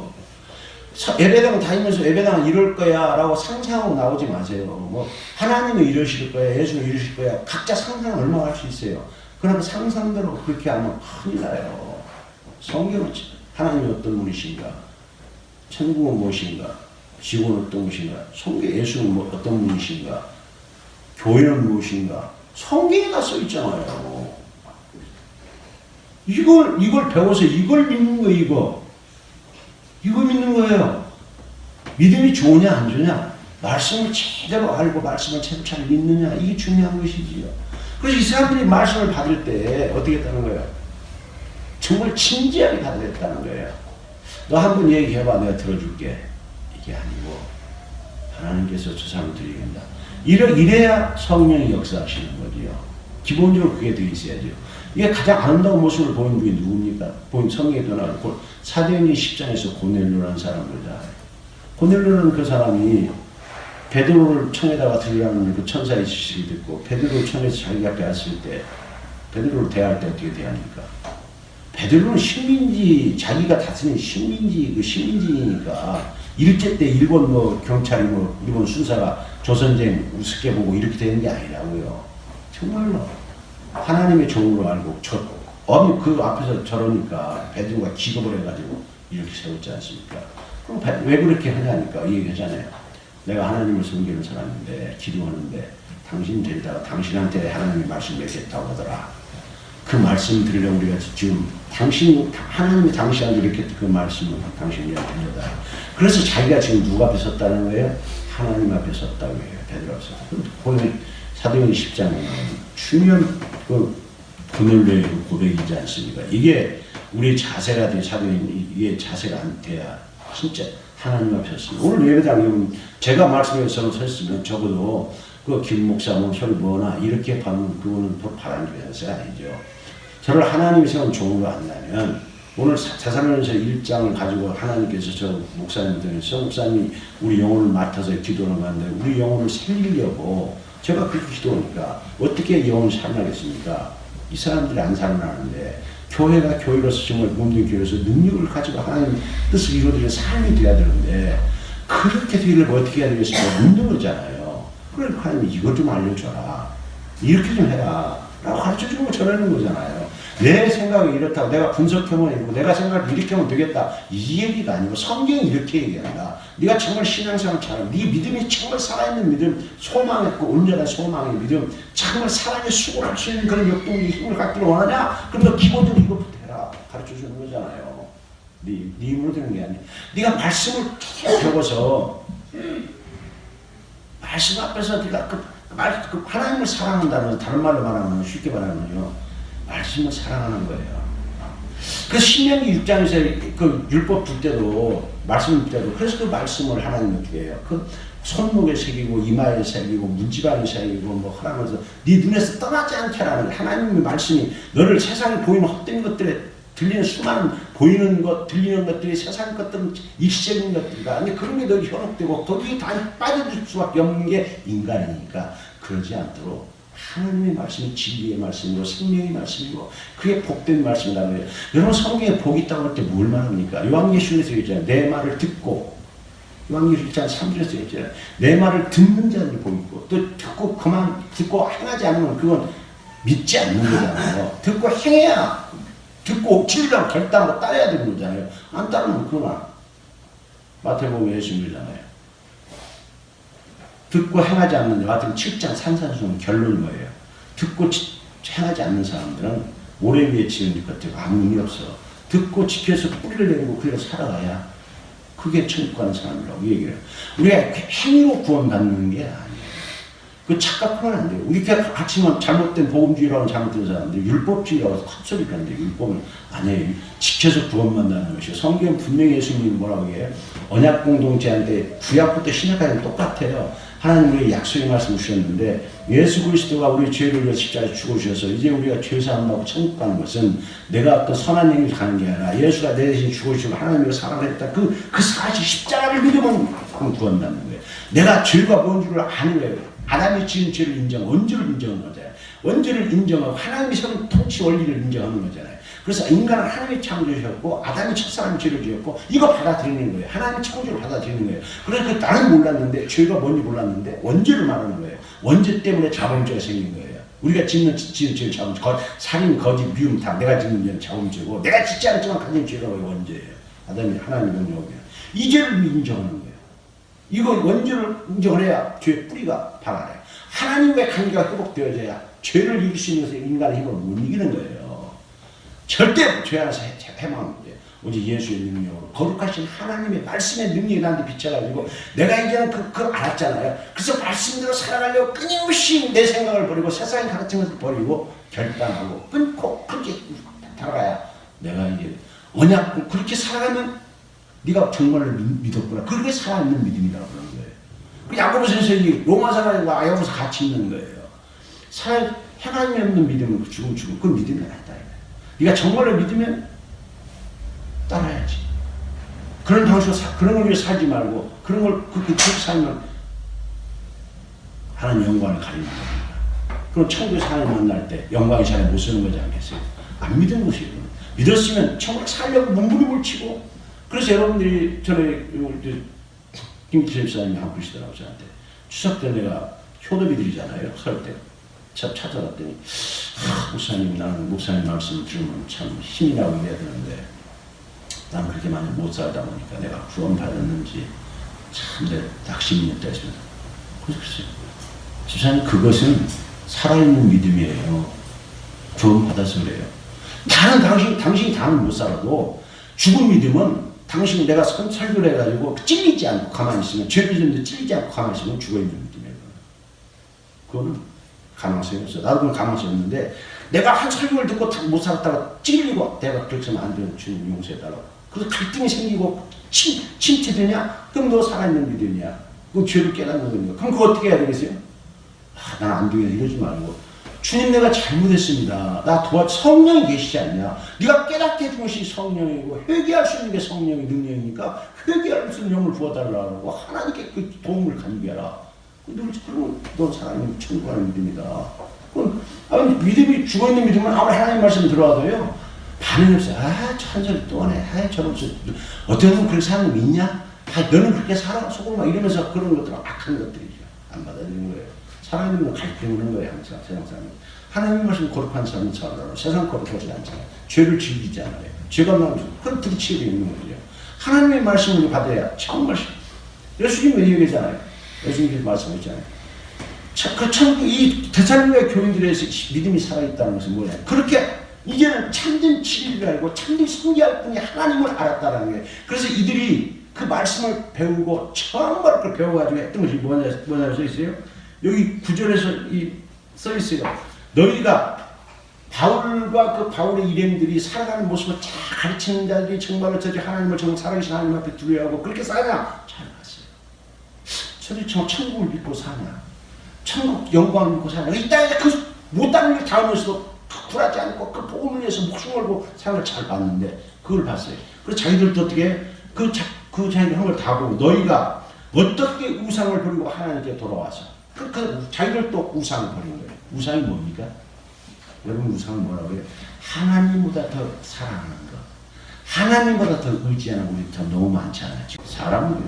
예배당 다니면서 예배당은 이럴 거야 라고 상상하고 나오지 마세요. 뭐 하나님은 이러실 거야, 예수는 이러실 거야. 각자 상상을 얼마나 할 수 있어요. 그러나 상상대로 그렇게 하면 큰일 나요. 성경은 하나님이 어떤 분이신가, 천국은 무엇인가, 지구는 어떤 것인가, 성경 예수는 뭐 어떤 분이신가, 교회는 무엇인가, 성경에 다 써 있잖아요. 이걸 배워서 이걸 믿는 거예요, 이거 믿는 거예요. 믿음이 좋으냐, 안 좋으냐, 말씀을 제대로 알고 말씀을 제대로 잘 믿느냐, 이게 중요한 것이지요. 그래서 이 사람들이 말씀을 받을 때 어떻게 했다는 거예요? 정말 진지하게 받으랬다는 거예요. 너 한번 얘기해봐, 내가 들어줄게. 이게 아니고, 하나님께서 저 사람을 드리겠다. 이래야 성령이 역사하시는 거지요. 기본적으로 그게 되어 있어야죠. 이게 가장 아름다운 모습을 보인 분이 누굽니까? 보인 성경에 떠나고 사도행전 10장에서 고넬료라는 사람을 잘. 고넬료는 그 사람이 베드로를 청에다가 들으라는 그 천사의 지시를 듣고 베드로를 청에서 자기 앞에 왔을 때 베드로를 대할 때 어떻게 대합니까? 베드로는 식민지, 자기가 다스린 식민지, 그 식민지니까 일제 때 일본 뭐 경찰이 뭐 일본 순사가 조선쟁 우습게 보고 이렇게 되는 게 아니라고요. 정말로 하나님의 종으로 알고 그 앞에서 저러니까 베드로가 기겁을 해가지고 이렇게 세웠지 않습니까? 그럼 왜 그렇게 하냐니까 이 얘기잖아요. 내가 하나님을 섬기는 사람인데 기도하는데 당신 데리다가 당신한테 하나님의 말씀 맺겠다고 하더라. 그 말씀 들으려고 우리가 지금 하나님이 당신한테 이렇게 그 말씀을 당신이 들려다. 그래서 자기가 지금 누구 앞에 섰다는 거예요? 하나님 앞에 섰다고 해요. 베드로 앞에 섰다. 보면 사도행전 10장에 중요한 그 그늘의 고백이지 않습니까? 이게 우리 자세가 돼. 사도행전 이게 자세가 안 돼야 진짜 하나님 앞에 섰습니다. 오늘 예배당에 제가 말씀에서 섰으면 적어도 그 김 목사 뭐 설보나 이렇게 하면 그거는 바람이 되는 아니죠. 저를 하나님이 세운 종으로 안다면 오늘 사사면서 1장을 가지고 하나님께서 저 목사님 등에서 목사님이 우리 영혼을 맡아서 기도를 하는데 우리 영혼을 살리려고 제가 그렇게 기도하니까 어떻게 영혼을 살아나겠습니까? 이 사람들이 안 살아나는데 교회가 교회로서 정말 몸된 교회로서 능력을 가지고 하나님 뜻을 이루어드리는 삶이 돼야 되는데 그렇게 되려면 어떻게 해야 되겠습니까? 없는 거잖아요. 그러니까 하나님이 이것 좀 알려줘라. 이렇게 좀 해라. 라고 가르쳐주는 거 저러는 거잖아요. 내 생각이 이렇다고 내가 분석해보면 이러고 내가 생각을 이렇게 하면 되겠다. 이 얘기가 아니고 성경이 이렇게 얘기한다. 네가 정말 신앙생활 잘하고 네 믿음이 정말 살아있는 믿음, 소망했고 온전한 소망의 믿음, 정말 사랑에 수고할 수 있는 그런 역동적인 힘을 갖기를 원하냐? 그럼 너 기본적으로 이것부터 해라. 가르쳐주는 거잖아요. 네 힘으로 되는 게 아니야. 네가 말씀을 계속 적어서 말씀 앞에서 네가 하나님을 사랑한다는 다른 말로 말하면 쉽게 말하면요 말씀을 사랑하는 거예요. 그 신명기 6장에서 그 율법 둘 때도 말씀 둘 때도 그래서 그 말씀을 하나님 어떻게 해요? 그 손목에 새기고 이마에 새기고 문지방에 새기고 뭐 하라면서 네 눈에서 떠나지 않게 하라는 하나님의 말씀이 너를 세상에 보이는 헛된 것들에 들리는 수많은 보이는 것, 들리는 것들이 세상 것들은 일시적인 것들이다. 근데 그런 게 더 현혹되고 거기에 다 빠져들 수밖에 없는 게 인간이니까 그러지 않도록 하나님의 말씀이 진리의 말씀이고 생명의 말씀이고 그게 복된 말씀이라는 거예요. 여러분 성경에 복이 있다고 할 때 뭘 말합니까? 요한계시록에서 있잖아요. 내 말을 듣고 요한계시록 1장 3절에서 있잖아요. 내 말을 듣는 자들이 복이 있고 또 듣고 그만 듣고 행하지 않으면 그건 믿지 않는 거잖아요. 듣고 행해야 듣고 진리라고 결단하고 따라야 되는 거잖아요. 안 따르면 그거나 마태복음 예수님이잖아요. 듣고 행하지 않는 자 같은 7장 산산수훈 결론이 뭐예요? 듣고 행하지 않는 사람들은 모래 위에 지은 것들과 아무 의미 없어. 듣고 지켜서 뿌리를 내리고 그래서 살아가야 그게 천국 가는 사람이라고 얘기해요. 우리가 행위로 구원받는 게 아니에요. 그 착각하면 안 돼요. 우리 같이만 잘못된 복음주의라고 잘못된 사람들 율법주의라고 헛소리를 하는데 율법은 아니에요. 지켜서 구원받는다는 것이요. 성경 분명히 예수님이 뭐라고 해요? 언약 공동체한테 구약부터 신약까지 똑같아요. 하나님 우리에게 약속의 말씀을 주셨는데 예수 그리스도가 우리 죄를 위해 십자가에 죽어주셔서 이제 우리가 죄사함받고 천국 가는 것은 내가 어떤 선한 일을 가는 게 아니라 예수가 내 대신 죽어주시고 하나님을 사랑했다. 그 사실 십자가를 믿으면 구원받는 거예요. 내가 죄가 뭔 줄을 아는 거예요. 아담이 지은 죄를 원죄를 인정하는 거잖아요. 원죄를 인정하고 하나님이 세운 통치 원리를 인정하는 거잖아요. 그래서 인간은 하나님이 창조하셨고 아담이 첫사람이 죄를 지었고 이거 받아들이는 거예요. 하나님의 창조를 받아들이는 거예요. 그래서 나는 몰랐는데 죄가 뭔지 몰랐는데 원죄를 말하는 거예요. 원죄 때문에 자범죄가 생긴 거예요. 우리가 지은 죄를 자범죄, 살인, 거짓, 미움 다 내가 짓는 죄는 자범죄고 내가 짓지 않았지만 가진 죄가 원죄예요. 아담이 하나님의 명령이에요. 이 죄를 인정하는 거예요. 이거 원죄를 인정을 해야 죄의 뿌리가 발아요. 하나님의 관계가 회복되어져야 죄를 이길 수 있는 인간의 힘을 못 이기는 거예요. 절대 죄 안에서 해망하면 돼. 오직 예수의 능력으로 거룩하신 하나님의 말씀의 능력이 나한테 비춰가지고 내가 이제는 그걸 알았잖아요. 그래서 말씀대로 살아가려고 끊임없이 내 생각을 버리고 세상에 가르친 것을 버리고 결단하고 끊고 그렇게 살아가야 내가 이제 언약 그렇게 살아가면 네가 정말로 믿었구나. 그게 살아있는 믿음이라고 그러는 거예요. 그 야고보서 선생님이 로마서와 야고보서 같이 있는 거예요. 하나님이 없는 믿음은 죽음. 그 믿음이 아니다. 네가 정말로 믿으면 따라야지. 그런 방식으로 그런 걸 위해 살지 말고 그런 걸 그렇게 살면 하나님 영광을 가리는 겁니다. 그럼 천국에서 하나님 만날 때 영광의 자리에 못 서는 거지 않겠어요? 안 믿은 것이에요. 믿었으면 정말 살려고 몸부림을 치고. 그래서 여러분들이 전에 김기철 집사님이 한 분이시더라고요. 저한테 추석 때 내가 효도비 드리잖아요. 설 때 찾아갔더니 목사님, 나는 목사님 말씀 들으면 참 힘이 나고 이래야 되는데 난 그렇게 많이 못 살다 보니까 내가 구원 받았는지 참 내 낙심이 있다 했습니다. 그래서 집사님, 그것은 살아있는 믿음이에요. 구원 받아서 그래요. 나는 당신이 다는 못 살아도 죽은 믿음은 당신 내가 설교를 해가지고 찔리지 않고 가만히 있으면, 죄를 짓는데 찔리지 않고 가만히 있으면 죽어있는 믿음이에요. 그거는 가능성이 없어. 나도 그런 가능성이 없는데, 내가 한 설교를 듣고 못 살았다가 찔리고 내가 그렇게 하면 안 되는 주님 용서해달라고. 그래서 갈등이 생기고 침체되냐? 그럼 너 살아있는 믿음이야. 그 죄를 깨닫는 겁니다. 그럼 그거 어떻게 해야 되겠어요? 난 안 되겠네. 이러지 말고. 주님, 내가 잘못했습니다. 나 성령이 계시지 않냐? 네가 깨닫게 해준 것이 성령이고 회개할 수 있는 게 성령의 능력이니까 회개할 수 있는 영을 부어달라고 하나님께 그 도움을 간구해라. 그러면 넌 사람이 천국하는 믿음이다. 그럼 믿음이 죽어있는 믿음은 아무리 하나님 말씀이 들어와도요 반응이 없어요. 천천히 또 하네. 저런 어떻게 보면 그렇게 사는 놈 있냐? 너는 그렇게 살아? 속으로 막 이러면서 그런 것들은 악한 것들이죠. 안 받아들이는 거예요. 살아있는 건 갈등하는 거예요. 항상 세상 사람은. 하나님 말씀 거룩한 사람은 살아요. 세상 거룩하지 않잖아요. 죄를 즐기지 않아요. 죄가 나오면 그런 부딪히게 있는 거죠. 하나님의 말씀을 받아야 참 말씀. 예수님 얘기하잖아요. 예수님께서 말씀하셨잖아요. 이 대살로니가 교인들의 믿음이 살아있다는 것은 뭐냐? 그렇게 이제는 참된 진리를 알고 참된 성기할 분이 하나님을 알았다는 거예요. 그래서 이들이 그 말씀을 배우고 정말 그걸 배워가지고 했던 것이 뭐냐고 써 있어요? 여기 9절에서 써 있어요. 너희가 바울과 그 바울의 일행들이 살아가는 모습을 잘 가르치는 자들이 정말로 저기 하나님을 정말 살아계신 하나님 앞에 두려워하고 그렇게 사냐? 잘 봤어요. 저들이 정말 천국을 믿고 사냐? 천국 영광을 믿고 사냐? 이 땅에 그 못하는 일 닿으면서도 굴하지 않고 그 복음을 위해서 목숨 걸고 사는 걸 잘 봤는데 그걸 봤어요. 그래서 자기들도 어떻게 그 자기들 한 걸 다 보고 너희가 어떻게 우상을 버리고 하나님께 돌아와서 자기들도 우상을 버린 거예요. 우상이 뭡니까? 여러분 우상은 뭐라고 해요? 하나님보다 더 사랑하는 것, 하나님보다 더 의지하는 우리 더 너무 많잖아요. 사람은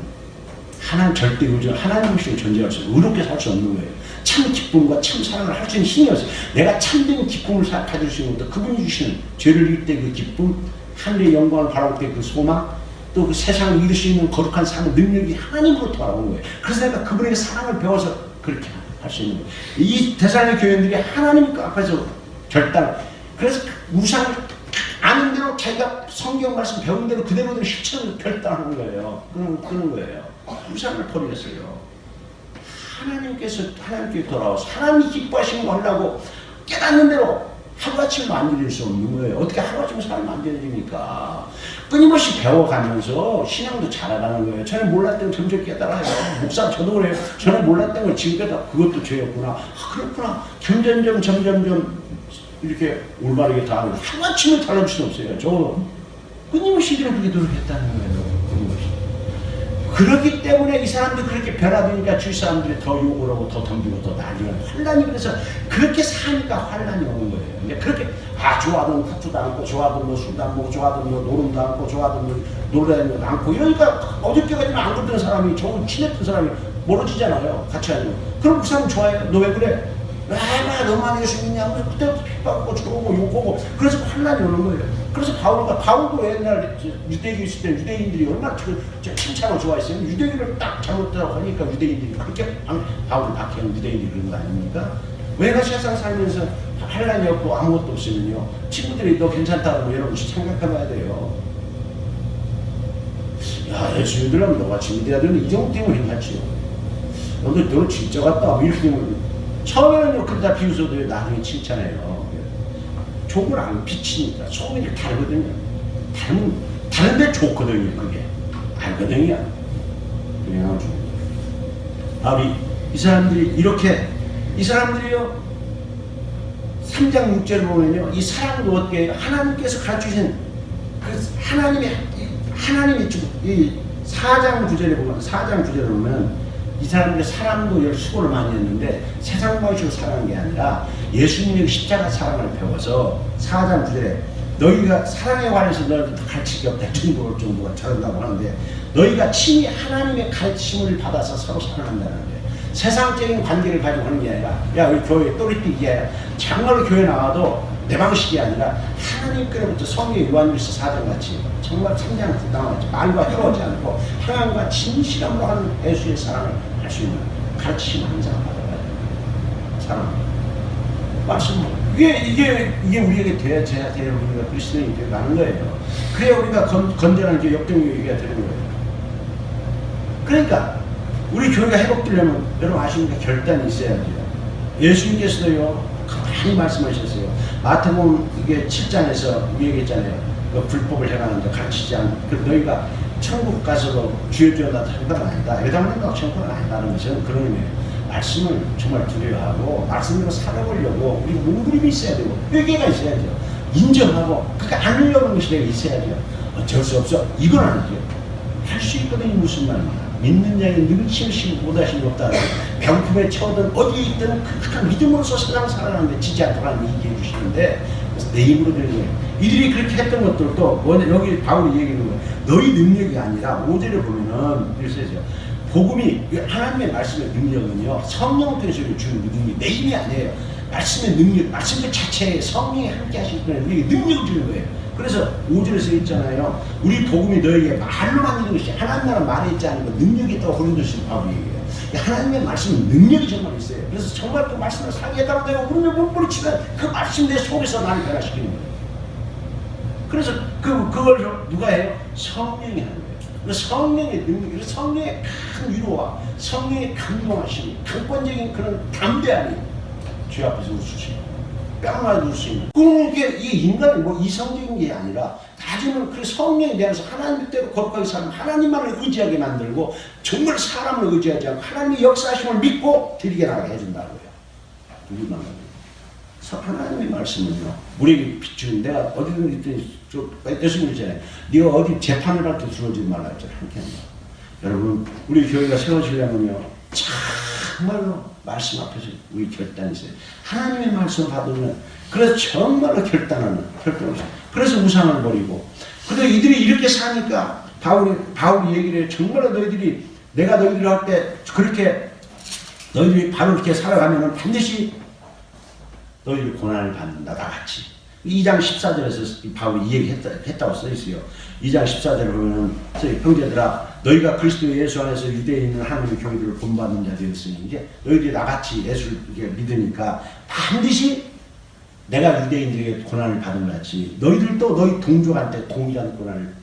하나님 절대 의지가 하나님 없이 존재할 수 없어요. 의롭게 살 수 없는 거예요. 참 기쁨과 참 사랑을 할 수 있는 힘이 없어요. 내가 참된 기쁨을 가질 수 있는 것도 그분이 주시는 죄를 이길 때 그 기쁨, 하늘의 영광을 바라볼 때 그 소망, 또 그 세상을 이룰 수 있는 거룩한 삶의 능력이 하나님으로부터 돌아온 거예요. 그래서 내가 그분에게 사랑을 배워서 그렇게 할 수 있는 거예요. 이 대살로니가 교인들이 하나님 앞에서 그래서 우상을 아는 대로 자기가 성경 말씀 배운 대로 그대로 실천을 결단하는 거예요. 그런 거예요. 우상을 버렸어요. 하나님께 돌아와서 하나님이 기뻐하시는 거 하려고 깨닫는 대로 하루아침에 안 이룰 수 없는 거예요. 어떻게 하루아침에 사람이 안 되니까 끊임없이 배워가면서 신앙도 잘하는 거예요. 저는 몰랐던 걸 점점 깨달아요. 목사 저도 그래요. 저는 몰랐던 걸 지금 깨달아. 그것도 죄였구나. 그렇구나. 점점 이렇게 올바르게 다 하고 하루아침에 달라질 수 없어요. 저 끊임없이 그렇게 노력했다는 거예요. 그렇기 때문에 이 사람들이 그렇게 변화되니까 주위 사람들이 더 욕을 하고 더 덤비고 더 난리가 환란이 그래서 그렇게 사니까 환란이 오는 거예요. 근데 그렇게 좋아하던 후투도 않고 좋아하던 뭐 술도 안 먹고 좋아하던 뭐 노름도 않고 좋아하던 뭐 노래도 않고 이러니까 어저께까지는 안 그랬던 사람이 좋은 친했던 사람이 멀어지잖아요. 같이 하면 그럼 그 사람 좋아해요. 너 왜 그래? 너만 예수 믿냐고 그때부터 핍박하고 저러고 욕하고 그래서 환란이 오는 거예요. 그래서 바울도 옛날 유대인이 있을 때 유대인들이 얼마나 칭찬을 좋아했어요. 유대인을 딱 잘못하고 하니까 유대인들이 그렇게 바울을 박해하는 유대인들이 그런 거 아닙니까? 왜가 세상 살면서 환란이 없고 아무것도 없으면요 친구들이 너 괜찮다고 여러분 생각해봐야 돼요. 야 예수 믿으려면 너같이 믿어야 되는데 이 정도 되면 괜찮지요. 너 진짜 같다 이렇게 되면 처음에는 그렇게 다 비웃어도 나중에 칭찬해요. 좋은 건 아니고 빛이니까 소금이 다르거든요. 다른데 좋거든요. 그게 알거든요. 그냥 이 사람들이 이 사람들이요 3장 6절을 보면요 이 사람도 어떻게 해요? 하나님께서 가르치신 그 하나님이 이 4장 9절에 보면 이 사람들이 사랑도 수고를 많이 했는데 세상 방식으로 살아가는 게 아니라 예수님의 십자가 사랑을 배워서 4장 9절에 너희가 사랑에 관해서 너희한테 가르칠 게 없다 정도로 정도가 잘한다고 하는데 너희가 친히 하나님의 가르침을 받아서 서로 사랑한다는 거예요. 세상적인 관계를 가지고 하는 게 아니라 야 우리 교회 또리띠 이게 아니라 정말로 교회 나와도 내 방식이 아니라 하나님께로부터 성의 요한일서 4장 같이 정말 성장 나와지 말과 헤어지 않고 향함과 진실함으로 하는 예수의 사랑을 할 수 있는 가르침을 항상 받아야 돼요. 사랑 말씀 이게 우리에게 돼야 우리가 그리스도인이 되어가는 거예요. 그래야 우리가 건전한 역동교회가 되는 거예요. 그러니까 우리 교회가 회복되려면 여러분 아십니까? 결단이 있어야죠. 예수님께서도요 많이 말씀하셨어요. 마태복음 이게 7장에서 얘기했잖아요. 불법을 행하는데 가르치지 않고 너희가 천국 가서도 주여 나도 행동은 아니다. 여당한다고 천국은 아니다는 것은 그런 의미예요. 말씀을 정말 두려워하고 말씀대로 살아보려고 우리 몸부림이 있어야 되고 회개가 있어야죠. 인정하고 그게 아니려는 것이 내가 있어야죠. 어쩔 수 없어. 이건 아니죠. 할 수 있거든요. 무슨 말이야. 믿는 자에게 늘 힘쓰고 못하신 없다는 병품에 처하든 어디에 있든 그한 믿음으로서 세상 살아가는데 지지 않도록 얘기해 주시는데 그래서 내 힘으로 되는 거예요. 이들이 그렇게 했던 것들도 여기 바울이 얘기하는 거예요. 너희 능력이 아니라 5절에 보면은 이랬어요. 복음이 하나님의 말씀의 능력은요 성령 통해서 주는 능력이 내 힘이 아니에요. 말씀의 능력, 말씀 그 자체에 성령이 함께 하실 거예요. 우리에게 능력을 주는 거예요. 그래서 5절에서 있잖아요. 우리 복음이 너에게 말로만 있는 것이 하나님 나라 말에 있지 않은 거 능력이 있다고 고린도서 바울이 얘기해요. 하나님의 말씀은 능력이 정말 있어요. 그래서 정말 그 말씀을 상기했다고 내가 우리를 못 부딪히면 그 말씀 내 속에서 나를 변화시키는 거예요. 그래서 그걸 누가 해요? 성령이 하는 거예요. 성령의 능력, 성령의 큰 위로와 성령의 감동하심이 강권적인 그런 담대함이 주 앞에서 웃으시고 뺨을 웃을 수 있는 그게 이 인간이 뭐 이성적인 게 아니라 나중에는 그 성령에 대해서 하나님 뜻대로 거룩하게 살면 하나님만을 의지하게 만들고 정말 사람을 의지하지 않고 하나님의 역사하심을 믿고 드리게 나가게 해준다고요. 우리만 하나님의 말씀은요 우리에게 비추는 내가 어디든 있든 예수님 있잖아요. 네가 어디 재판을 받도 들어오지 말라 했잖아요. 여러분 우리 교회가 세워지려면요 정말로 말씀 앞에서 우리 결단이 있어요. 하나님의 말씀 받으면 그래서 정말로 결단을 그래서 우상을 버리고 근데 이들이 이렇게 사니까 바울이 얘기를 해요. 정말로 너희들이 내가 너희들 할 때 그렇게 너희들이 바로 이렇게 살아가면은 반드시 너희들 고난을 받는다 나같이 2장 14절에서 바울이 이 얘기 했다고 써있어요. 2장 14절을 보면 형제들아 너희가 그리스도 예수 안에서 유대에 있는 하나님의 교회들을 본받는 자 되었으니 이제 너희들이 나같이 예수를 믿으니까 반드시 내가 유대인들에게 고난을 받은 것 같이 너희들도 너희 동족한테 동일한 고난을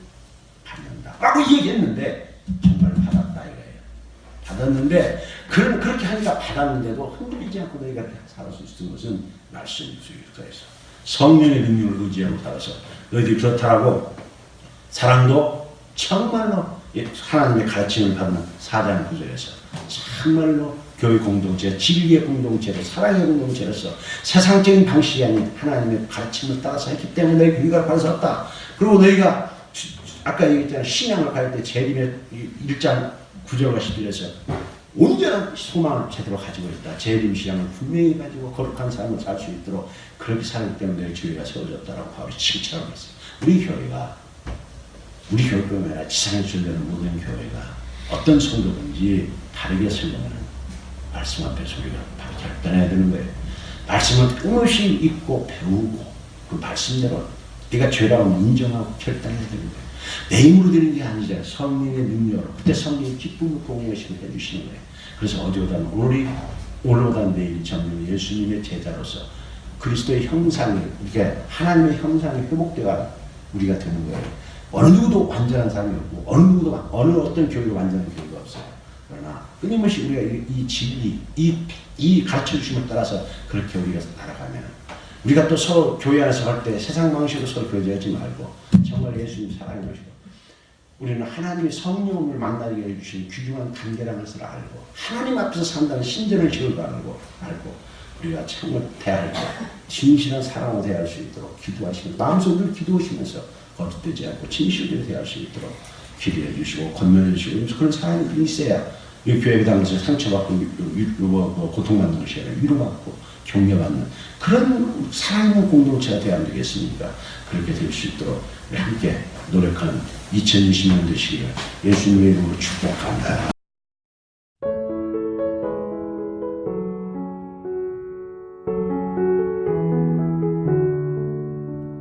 받는다 라고 얘기했는데 정말 받았다 이거예요. 받았는데 그렇게 하니까 받았는데도 흔들리지 않고 너희가 살아서 있는 것은 말씀 속에서 성령의 능력을 의지하고 살아서 너희들이 그렇다라고 사랑도 정말로 하나님의 가르침을 받는 4장 9절에서 정말로 교회 공동체, 진리의 공동체로 사랑의 공동체로서 세상적인 방식이 아닌 하나님의 가르침을 따라서 했기 때문에 너희 교회가 받았다. 그리고 너희가 아까 얘기했잖아요. 신앙을 가질 때 재림의 1장 9절과 11절에서 온전한 소망을 제대로 가지고 있다. 재림 신앙을 분명히 가지고 거룩한 삶을 살 수 있도록 그렇게 살기 때문에 너희 교회가 세워졌다라고 바울이 칭찬을 했어요. 우리 교회뿐만 아니라 지상에 존재하는 모든 교회가 어떤 성도든지 바르게 살려면 말씀 앞에서 우리가 바로 결단해야 되는 거예요. 말씀을 끊임없이 읽고 배우고 그 말씀대로 네가 죄라고 인정하고 결단해야 되는 거예요. 내 힘으로 되는 게 아니라 성령의 능력으로 그때 성령의 기쁨을 공유하시고 해주시는 거예요. 그래서 어제보다는 오늘보다는 내일이 점점 예수님의 제자로서 그리스도의 형상이 이렇게 하나님의 형상이 회복되가 우리가 되는 거예요. 어느 누구도 완전한 사람이 없고 어느 어떤 교회가 완전한 교회가 없어요. 그러나 끊임없이 우리가 이 진리, 이 가르쳐 주심을 따라서 그렇게 우리가 나아가면 우리가 또 서로 교회 안에서 할 때 세상 방식으로 서로 교제하지 말고 정말 예수님 사랑해 주시고 우리는 하나님의 성령을 만나게 해주신 귀중한 관계라는 것을 알고 하나님 앞에서 산다는 신전을 지을 알고 우리가 정말 대할 때 진실한 사랑으로 대할 수 있도록 기도하시는 마음속으로 기도하시면서 거짓되지 않고 진실대로 대할 수 있도록 기도해 주시고 권면해 주시고 그런 사랑이 있어야 이 교회에 당해서 상처받고 고통받는 것이 아니라 위로받고 격려받는 그런 사랑하는 공동체가 되어야 되겠습니까? 그렇게 될 수 있도록 함께 노력하는 2020년 되시기를 예수님의 이름으로 축복합니다.